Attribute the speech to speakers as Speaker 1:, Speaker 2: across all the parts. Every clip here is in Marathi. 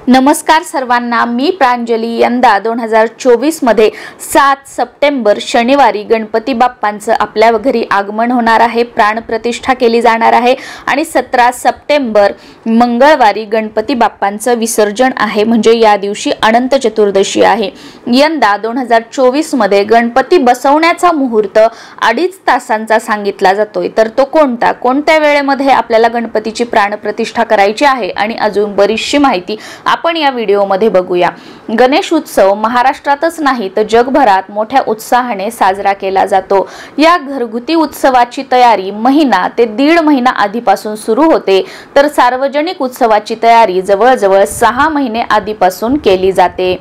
Speaker 1: नमस्कार सर्वांना, मी प्रांजली। यंदा 2024 मध्ये 7 सप्टेंबर शनिवारी गणपती बाप्पांचं आपल्या घरी आगमन होणार आहे, प्राणप्रतिष्ठा केली जाणार आहे आणि 17 सप्टेंबर मंगळवारी गणपती बाप्पांचं विसर्जन आहे, म्हणजे या दिवशी अनंत चतुर्दशी आहे। यंदा 2024 मध्ये गणपती बसवण्याचा मुहूर्त 2.5 तासांचा सांगितला जातोय, तर तो कोणत्या वेळेमध्ये आपल्याला गणपतीची प्राणप्रतिष्ठा करायची आहे आणि अजून बरीचशी माहिती आपण या व्हिडिओमध्ये बघूया। गणेश उत्सव महाराष्ट्रातच नाही तर जगभरात मोठ्या उत्साहाने साजरा केला जातो। या घरगुती उत्सवाची तयारी महिना ते 1.5 महिना आधीपासून सुरू होते, तर सार्वजनिक उत्सवाची तयारी जवळजवळ 6 महिने आधीपासून केली जाते।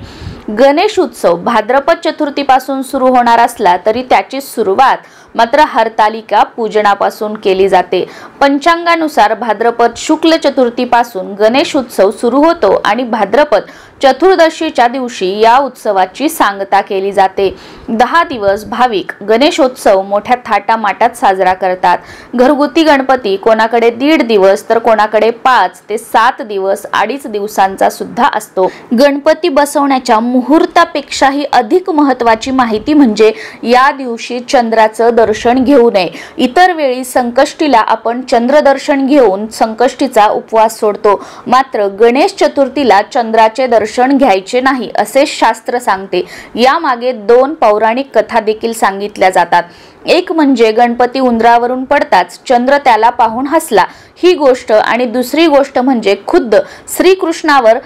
Speaker 1: गणेश उत्सव भाद्रपद चतुर्थीपासून सुरू होणार असला तरी त्याची सुरुवात मात्र हरतालिका पूजनापासून केली जाते। पंचांगानुसार भाद्रपद शुक्ल चतुर्थीपासून गणेश उत्सव सुरू होतो आणि भाद्रपद चतुर्दशीच्या दिवशी या उत्सवाची सांगता केली जाते। 10 दिवस भाविक गणेशोत्सव मोठ्या थाटामाटात साजरा करतात। घरगुती गणपती कोणाकडे 1.5 दिवस तर कोणाकडे 5 ते 7 दिवस 2.5 दिवसांचा सुद्धा असतो। गणपती बसवण्याच्या मुहूर्तापेक्षाही अधिक महत्त्वाची माहिती म्हणजे या दिवशी चंद्राचं दर्शन घेऊ नये। इतर वेळी संकष्टीला आपण चंद्रदर्शन घेऊन संकष्टीचा उपवास सोडतो, मात्र गणेश चतुर्थीला चंद्राचे दर्शन घ्यायचे नाही असे शास्त्र सांगते। यामागे 2 पौराणिक कथा देखील सांगितल्या जातात। एक म्हणजे गणपती उंदरावरून पडताच चंद्र त्याला पाहून हसला ही गोष्ट, आणि दुसरी गोष्ट म्हणजे खुद्द श्रीकृष्णावर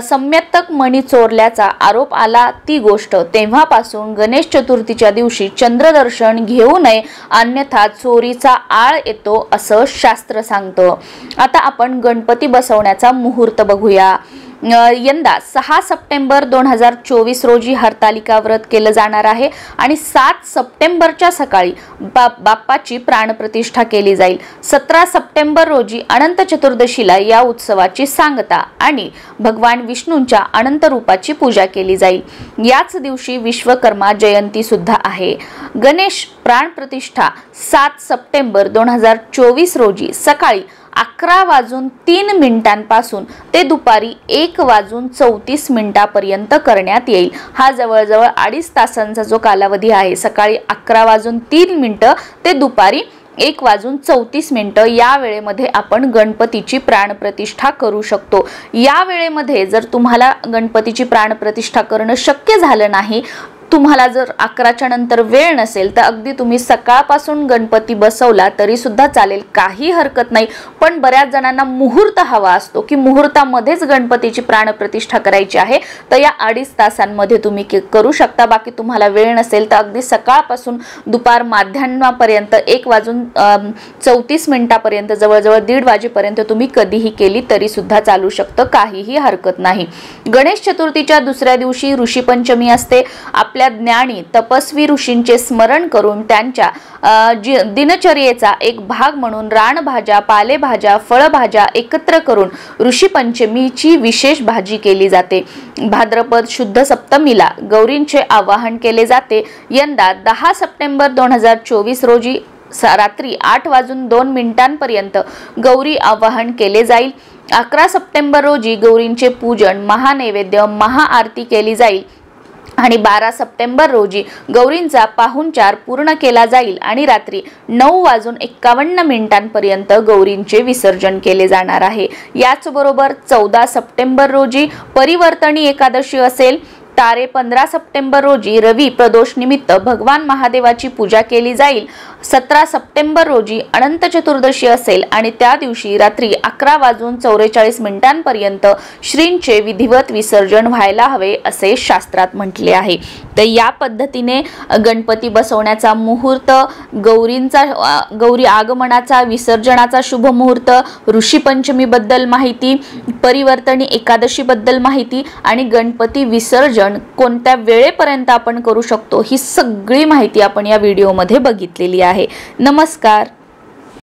Speaker 1: सम्यक्तक मणी चोरल्याचा आरोप आला ती गोष्ट। तेव्हापासून गणेश चतुर्थीच्या दिवशी चंद्रदर्शन घेऊ नये, अन्यथा चोरीचा आळ येतो असं शास्त्र सांगतं। आता आपण गणपती बसवण्याचा मुहूर्त बघूया। यंदा 6 सप्टेंबर 2024 रोजी हरतालिका व्रत केलं जाणार आहे आणि 7 सप्टेंबरच्या सकाळी बाप्पाची प्राणप्रतिष्ठा केली जाईल। 17 सप्टेंबर रोजी अनंत चतुर्दशीला या उत्सवाची सांगता आणि भगवान विष्णूंच्या अनंत रूपाची पूजा केली जाईल। याच दिवशी विश्वकर्मा जयंती सुद्धा आहे। गणेश प्राणप्रतिष्ठा 7 सप्टेंबर 2024 रोजी सकाळी 11:03 पासून ते दुपारी 1:34 पर्यंत करण्यात येईल। हा जवळजवळ 2.5 तासांचा जो कालावधी आहे, सकाळी 11:03 ते दुपारी 1:34 या वेळेमध्ये आपण गणपतीची प्राणप्रतिष्ठा करू शकतो। या वेळेमध्ये जर तुम्हाला गणपतीची प्राणप्रतिष्ठा करणं शक्य झालं नाही, तुम्हाला जर 11च्या नंतर वेळ नसेल तर अगदी तुम्ही सकाळपासून गणपती बसवला तरी सुद्धा चालेल, काही हरकत नाही। पण बऱ्याच जणांना मुहूर्त हवा असतो की मुहूर्तामध्येच गणपतीची प्राणप्रतिष्ठा करायची आहे, तर या 2.5 तासांमध्ये तुम्ही करू शकता। बाकी तुम्हाला वेळ नसेल तर अगदी सकाळपासून दुपार माध्यान्हापर्यंत 1:34 पर्यंत जवळजवळ 1:30 वाजेपर्यंत तुम्ही कधीही केली तरी सुद्धा चालू शकतं, काहीही हरकत नाही। गणेश चतुर्थीच्या दुसऱ्या दिवशी ऋषी पंचमी असते। आपल्या ज्ञानी तपस्वी ऋषींचे स्मरण करून त्यांच्या दिनचर्येचा एक भाग म्हणून रानभाज्या, पालेभाज्या, फळभाज्या एकत्र करून ऋषी पंचमीची विशेष भाजी केली जाते। भाद्रपद शुद्ध सप्तमीला गौरींचे आवाहन केले जाते। यंदा 10 सप्टेंबर 2024 रोजी रात्री 8:02 पर्यंत गौरी आवाहन केले जाईल। 11 सप्टेंबर रोजी गौरींचे पूजन, महानैवेद्य, महाआरती केली जाईल आणि 12 सप्टेंबर रोजी गौरींचा पाहुणचार पूर्ण केला जाईल आणि रात्री 9:51 पर्यंत गौरींचे विसर्जन केले जाणार आहे। याचबरोबर 14 सप्टेंबर रोजी परिवर्तनी एकादशी असेल। तारे 15 सप्टेंबर रोजी रवी प्रदोष निमित्त भगवान महादेवाची पूजा केली जाईल। 17 सप्टेंबर रोजी अनंत चतुर्दशी असेल आणि त्या दिवशी रात्री 11:44 पर्यंत श्रींचे विधिवत विसर्जन व्हायला हवे असे शास्त्रात म्हटले आहे। तर या पद्धतीने गणपती बसवण्याचा मुहूर्त, गौरी आगमनाचा, विसर्जनाचा शुभ मुहूर्त, ऋषी पंचमी बद्दल माहिती, परिवर्तनी एकादशी बद्दल माहिती आणि गणपती विसर्जन कोणत्या वेळेपर्यंत आपण करू शकतो ही सगळी माहिती आपण या व्हिडिओमध्ये बघितलेली आहे। नमस्कार।